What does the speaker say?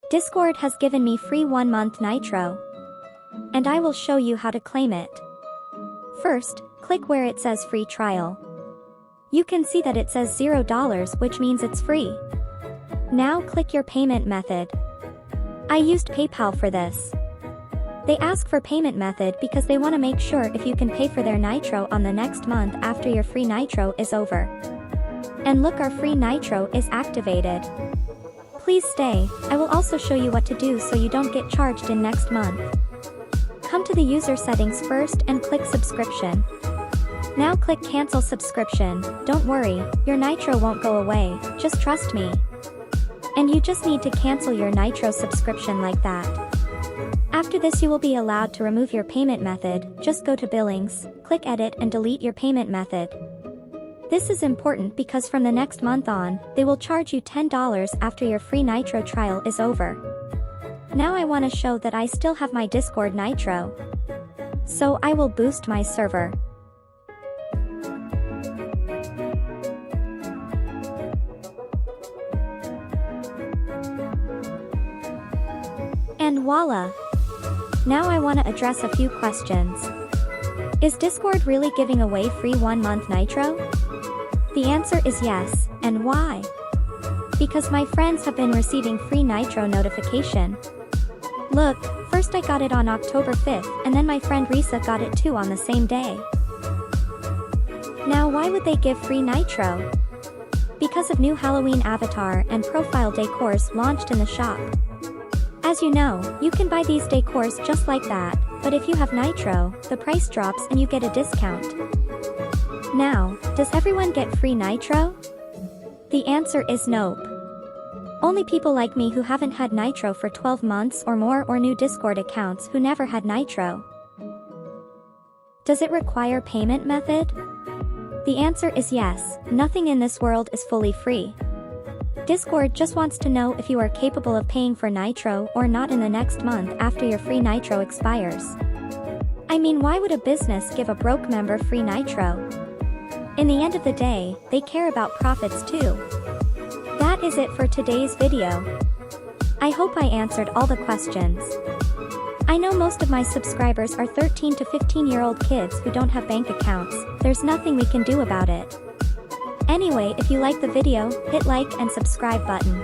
Discord has given me free 1-month Nitro. And I will show you how to claim it. First, click where it says free trial. You can see that it says $0, which means it's free. Now click your payment method. I used PayPal for this. They ask for payment method because they want to make sure if you can pay for their Nitro on the next month after your free Nitro is over. And look, our free Nitro is activated. Please stay, I will also show you what to do so you don't get charged in next month. Come to the user settings first and click subscription. Now click cancel subscription. Don't worry, your Nitro won't go away, just trust me. And you just need to cancel your Nitro subscription like that. After this you will be allowed to remove your payment method. Just go to billings, click edit and delete your payment method. This is important because from the next month on, they will charge you $10 after your free Nitro trial is over. Now I want to show that I still have my Discord Nitro. So I will boost my server. And voila! Now I want to address a few questions. Is Discord really giving away free 1-month Nitro? The answer is yes, and why? Because my friends have been receiving free Nitro notification. Look, first I got it on October 5th and then my friend Risa got it too on the same day. Now why would they give free Nitro? Because of new Halloween avatar and profile decors launched in the shop. As you know, you can buy these decors just like that, but if you have Nitro, the price drops and you get a discount. Now, does everyone get free Nitro? The answer is nope. Only people like me who haven't had Nitro for 12 months or more, or new Discord accounts who never had Nitro. Does it require payment method? The answer is yes, nothing in this world is fully free. Discord just wants to know if you are capable of paying for Nitro or not in the next month after your free Nitro expires. I mean, why would a business give a broke member free Nitro? In the end of the day, they care about profits too. That is it for today's video. I hope I answered all the questions. I know most of my subscribers are 13 to 15-year-old kids who don't have bank accounts. There's nothing we can do about it. Anyway, if you like the video, hit like and subscribe button.